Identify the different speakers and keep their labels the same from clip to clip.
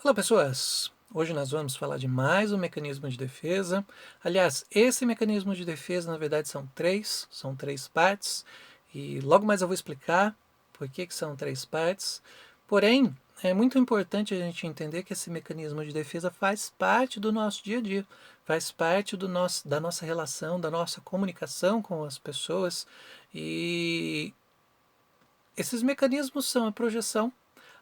Speaker 1: Olá pessoas, hoje nós vamos falar de mais um mecanismo de defesa. Aliás, esse mecanismo de defesa na verdade são três partes e logo mais eu vou explicar por que são três partes. Porém, é muito importante a gente entender que esse mecanismo de defesa faz parte do nosso dia a dia, faz parte da nossa relação, da nossa comunicação com as pessoas e esses mecanismos são a projeção,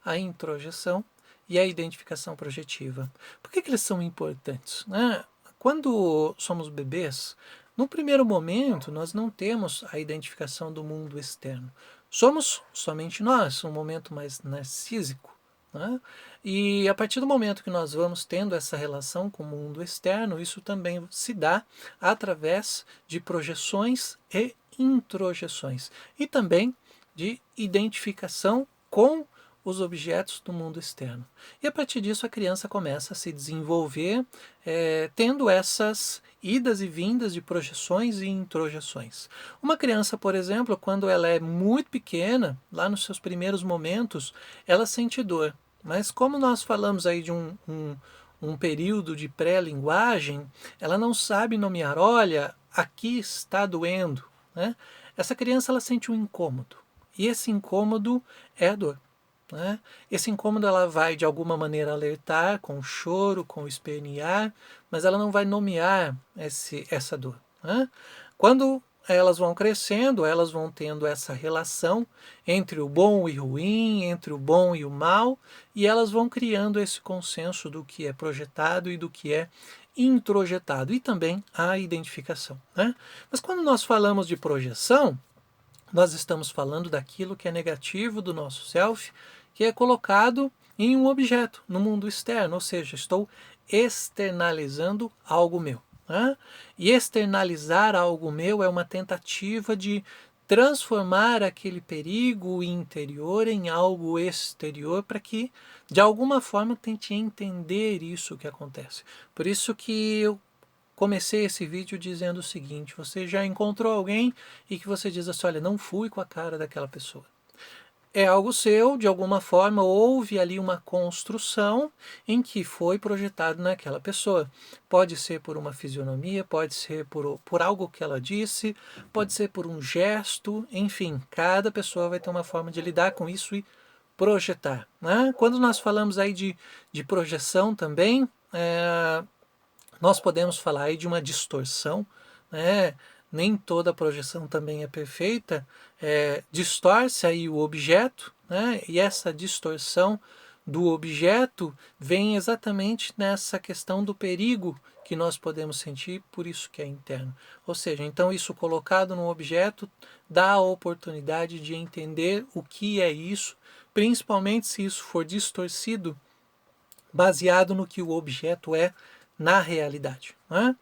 Speaker 1: a introjeção e a identificação projetiva. Por que eles são importantes, né? Quando somos bebês, no primeiro momento nós não temos a identificação do mundo externo. Somos somente nós, um momento mais narcísico. Né? E a partir do momento que nós vamos tendo essa relação com o mundo externo, isso também se dá através de projeções e introjeções. E também de identificação com os objetos do mundo externo. E a partir disso a criança começa a se desenvolver, tendo essas idas e vindas de projeções e introjeções. Uma criança, por exemplo, quando ela é muito pequena, lá nos seus primeiros momentos, ela sente dor. Mas como nós falamos aí de um período de pré-linguagem, ela não sabe nomear, olha, aqui está doendo. Né? Essa criança ela sente um incômodo. E esse incômodo é a dor. Né? Esse incômodo ela vai de alguma maneira alertar com o choro, com o espernear, mas ela não vai nomear essa dor. Né? Quando elas vão crescendo, elas vão tendo essa relação entre o bom e o ruim, entre o bom e o mal, e elas vão criando esse consenso do que é projetado e do que é introjetado, e também a identificação. Né? Mas quando nós falamos de projeção, nós estamos falando daquilo que é negativo do nosso self, que é colocado em um objeto, no mundo externo, ou seja, estou externalizando algo meu. Né? E externalizar algo meu é uma tentativa de transformar aquele perigo interior em algo exterior para que, de alguma forma, tente entender isso que acontece. Por isso que eu comecei esse vídeo dizendo o seguinte: você já encontrou alguém e que você diz assim, olha, não fui com a cara daquela pessoa. É algo seu, de alguma forma houve ali uma construção em que foi projetado naquela pessoa. Pode ser por uma fisionomia, pode ser por algo que ela disse, pode ser por um gesto, enfim, cada pessoa vai ter uma forma de lidar com isso e projetar. Né? Quando nós falamos aí de projeção também, nós podemos falar aí de uma distorção, né? Nem toda projeção também é perfeita, distorce aí o objeto, né? E essa distorção do objeto vem exatamente nessa questão do perigo que nós podemos sentir, por isso que é interno. Ou seja, então isso colocado no objeto dá a oportunidade de entender o que é isso, principalmente se isso for distorcido, baseado no que o objeto é na realidade. Né?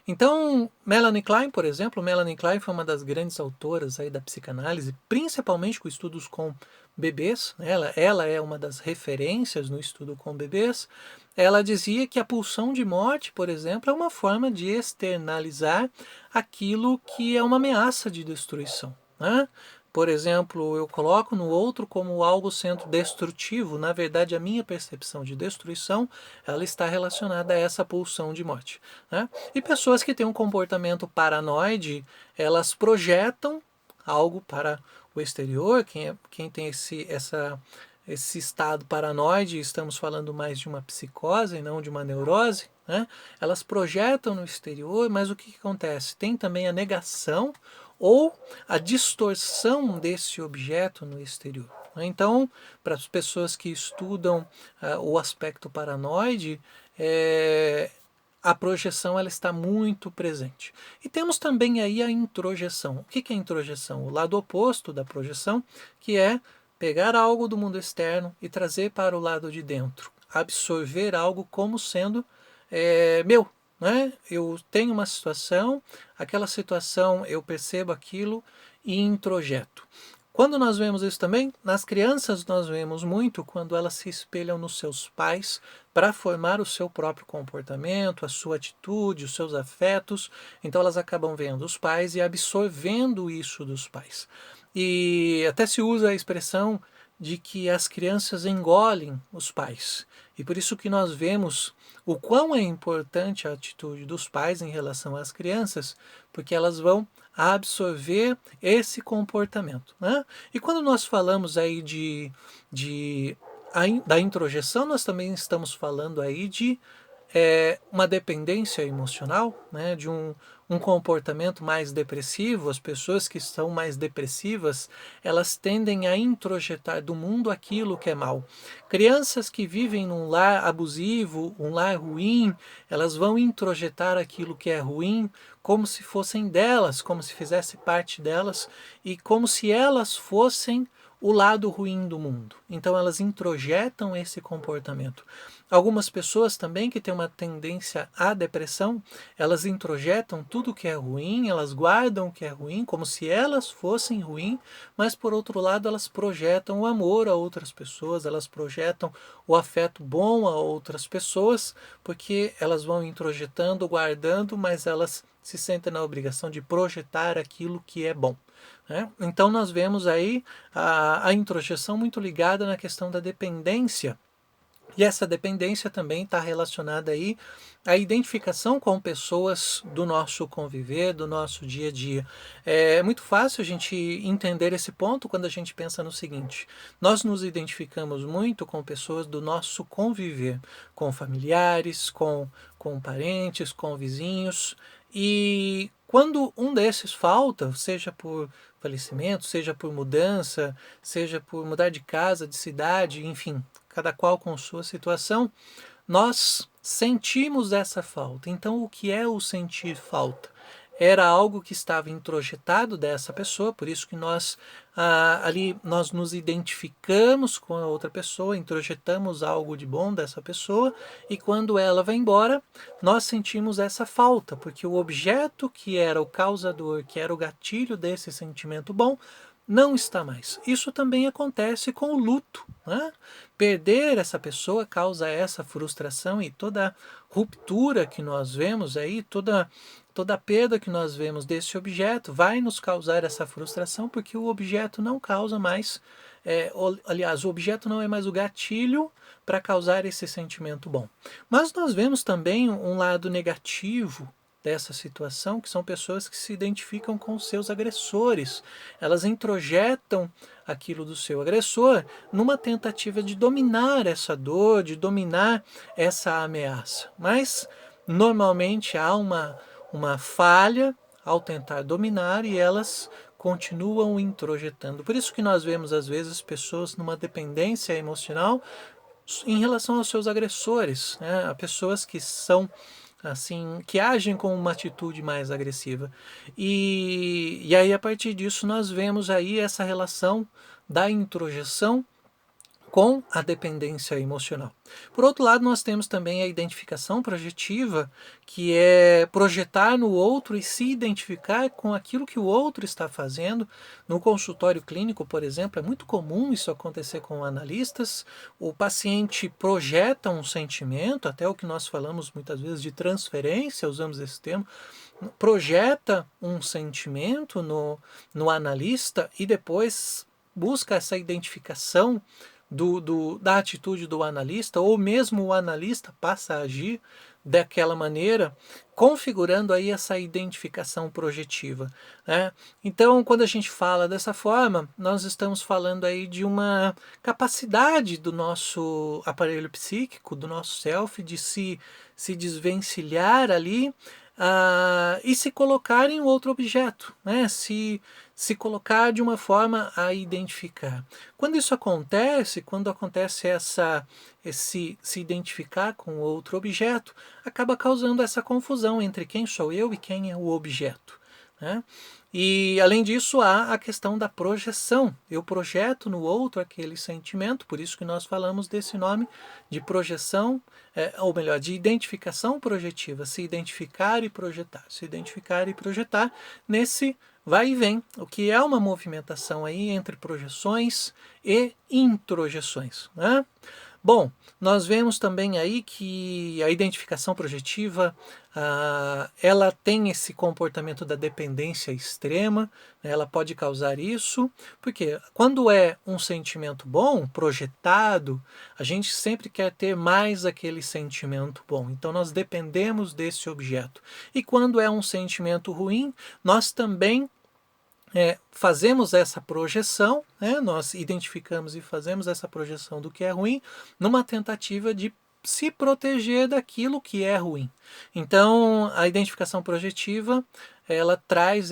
Speaker 1: Então, Melanie Klein, por exemplo, Melanie Klein foi uma das grandes autoras aí da psicanálise, principalmente com estudos com bebês. Ela é uma das referências no estudo com bebês. Ela dizia que a pulsão de morte, por exemplo, é uma forma de externalizar aquilo que é uma ameaça de destruição. Né? Por exemplo, eu coloco no outro como algo sendo destrutivo. Na verdade, a minha percepção de destruição ela está relacionada a essa pulsão de morte. Né? E pessoas que têm um comportamento paranoide, elas projetam algo para o exterior. Quem tem esse estado paranoide, estamos falando mais de uma psicose e não de uma neurose, né? Elas projetam no exterior, mas o que acontece? Tem também a negação ou a distorção desse objeto no exterior. Então, para as pessoas que estudam o aspecto paranoide, a projeção ela está muito presente. E temos também aí a introjeção. O que é a introjeção? O lado oposto da projeção, que é pegar algo do mundo externo e trazer para o lado de dentro. Absorver algo como sendo meu. Né? Eu tenho uma situação, aquela situação eu percebo aquilo e introjeto. Quando nós vemos isso também, nas crianças nós vemos muito quando elas se espelham nos seus pais para formar o seu próprio comportamento, a sua atitude, os seus afetos. Então elas acabam vendo os pais e absorvendo isso dos pais. E até se usa a expressão de que as crianças engolem os pais. E por isso que nós vemos o quão é importante a atitude dos pais em relação às crianças, porque elas vão absorver esse comportamento, né? E quando nós falamos aí da introjeção, nós também estamos falando aí de uma dependência emocional, né, de um comportamento mais depressivo. As pessoas que são mais depressivas, elas tendem a introjetar do mundo aquilo que é mal. Crianças que vivem num lar abusivo, um lar ruim, elas vão introjetar aquilo que é ruim como se fossem delas, como se fizesse parte delas e como se elas fossem o lado ruim do mundo. Então elas introjetam esse comportamento. Algumas pessoas também que têm uma tendência à depressão, elas introjetam tudo que é ruim, elas guardam o que é ruim, como se elas fossem ruim, mas por outro lado elas projetam o amor a outras pessoas, elas projetam o afeto bom a outras pessoas, porque elas vão introjetando, guardando, mas elas se sentem na obrigação de projetar aquilo que é bom. Então nós vemos aí a introjeção muito ligada na questão da dependência. E essa dependência também está relacionada aí à identificação com pessoas do nosso conviver, do nosso dia a dia. É muito fácil a gente entender esse ponto quando a gente pensa no seguinte: nós nos identificamos muito com pessoas do nosso conviver, com familiares, com parentes, com vizinhos, e quando um desses falta, seja por falecimento, seja por mudança, seja por mudar de casa, de cidade, enfim, cada qual com sua situação, nós sentimos essa falta. Então, o que é o sentir falta? Era algo que estava introjetado dessa pessoa, por isso que nós ali nós nos identificamos com a outra pessoa, introjetamos algo de bom dessa pessoa, e quando ela vai embora, nós sentimos essa falta, porque o objeto que era o causador, que era o gatilho desse sentimento bom, não está mais. Isso também acontece com o luto, né? Perder essa pessoa causa essa frustração, e toda ruptura que nós vemos aí, toda a perda que nós vemos desse objeto vai nos causar essa frustração, porque o objeto não causa mais, aliás, o objeto não é mais o gatilho para causar esse sentimento bom. Mas nós vemos também um lado negativo dessa situação, que são pessoas que se identificam com os seus agressores. Elas introjetam aquilo do seu agressor numa tentativa de dominar essa dor, de dominar essa ameaça. Mas normalmente há uma falha ao tentar dominar, e elas continuam introjetando. Por isso que nós vemos às vezes pessoas numa dependência emocional em relação aos seus agressores, né? Há pessoas que são assim, que agem com uma atitude mais agressiva. E aí, a partir disso, nós vemos aí essa relação da introjeção com a dependência emocional. Por outro lado, nós temos também a identificação projetiva, que é projetar no outro e se identificar com aquilo que o outro está fazendo. No consultório clínico, por exemplo, é muito comum isso acontecer com analistas. O paciente projeta um sentimento, até o que nós falamos muitas vezes de transferência, usamos esse termo, projeta um sentimento no analista e depois busca essa identificação da atitude do analista, ou mesmo o analista passa a agir daquela maneira, configurando aí essa identificação projetiva, né? Então, quando a gente fala dessa forma, nós estamos falando aí de uma capacidade do nosso aparelho psíquico, do nosso self, de se desvencilhar ali e se colocar em outro objeto, né? Se colocar de uma forma a identificar. Quando isso acontece, quando acontece esse se identificar com outro objeto, acaba causando essa confusão entre quem sou eu e quem é o objeto, né? E, além disso, há a questão da projeção. Eu projeto no outro aquele sentimento, por isso que nós falamos desse nome de projeção, ou melhor, de identificação projetiva, se identificar e projetar. Se identificar e projetar nesse vai e vem, o que é uma movimentação aí entre projeções e introjeções, né? Bom, nós vemos também aí que a identificação projetiva, ela tem esse comportamento da dependência extrema, né? Ela pode causar isso, porque quando é um sentimento bom, projetado, a gente sempre quer ter mais aquele sentimento bom, então nós dependemos desse objeto. E quando é um sentimento ruim, nós também fazemos essa projeção, né? Nós identificamos e fazemos essa projeção do que é ruim, numa tentativa de se proteger daquilo que é ruim. Então, a identificação projetiva, ela traz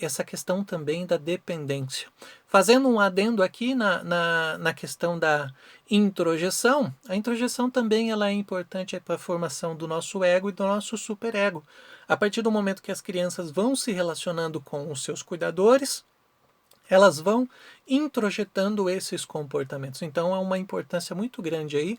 Speaker 1: essa questão também da dependência. Fazendo um adendo aqui na questão da introjeção, a introjeção também ela é importante para a formação do nosso ego e do nosso superego. A partir do momento que as crianças vão se relacionando com os seus cuidadores, elas vão introjetando esses comportamentos. Então, há uma importância muito grande aí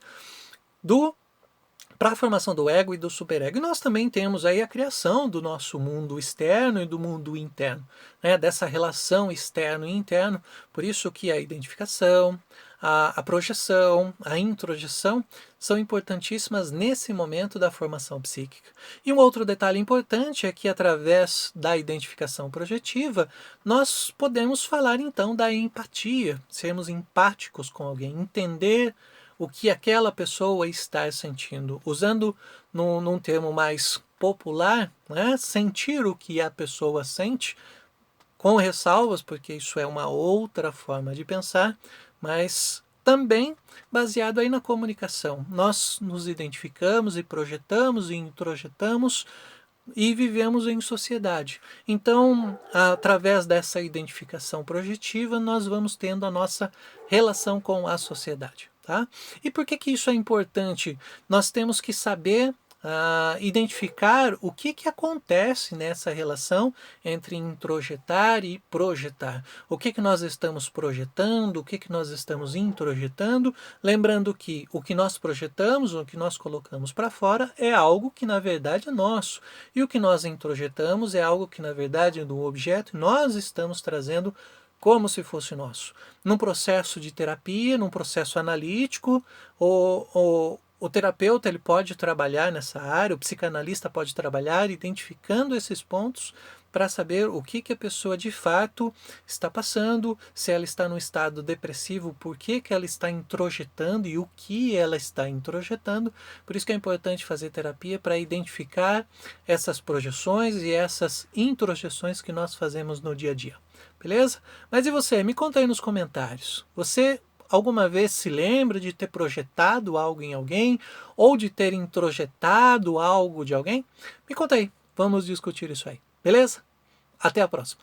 Speaker 1: para a formação do ego e do superego. E nós também temos aí a criação do nosso mundo externo e do mundo interno, né? Dessa relação externo e interno. Por isso que a identificação, a projeção, a introjeção são importantíssimas nesse momento da formação psíquica. E um outro detalhe importante é que através da identificação projetiva, nós podemos falar então da empatia, sermos empáticos com alguém, entender o que aquela pessoa está sentindo. Usando num termo mais popular, né? Sentir o que a pessoa sente, com ressalvas, porque isso é uma outra forma de pensar, mas também baseado aí na comunicação. Nós nos identificamos e projetamos e introjetamos e vivemos em sociedade. Então, através dessa identificação projetiva, nós vamos tendo a nossa relação com a sociedade. Tá? E por que isso é importante? Nós temos que saber identificar o que acontece nessa relação entre introjetar e projetar. O que nós estamos projetando, o que nós estamos introjetando, lembrando que o que nós projetamos, o que nós colocamos para fora é algo que na verdade é nosso, e o que nós introjetamos é algo que na verdade é do objeto, nós estamos trazendo como se fosse nosso. Num processo de terapia, num processo analítico, o terapeuta ele pode trabalhar nessa área, o psicanalista pode trabalhar identificando esses pontos para saber o que a pessoa de fato está passando, se ela está num estado depressivo, por que ela está introjetando e o que ela está introjetando. Por isso que é importante fazer terapia para identificar essas projeções e essas introjeções que nós fazemos no dia a dia. Beleza? Mas e você? Me conta aí nos comentários. Você alguma vez se lembra de ter projetado algo em alguém ou de ter introjetado algo de alguém? Me conta aí. Vamos discutir isso aí. Beleza? Até a próxima.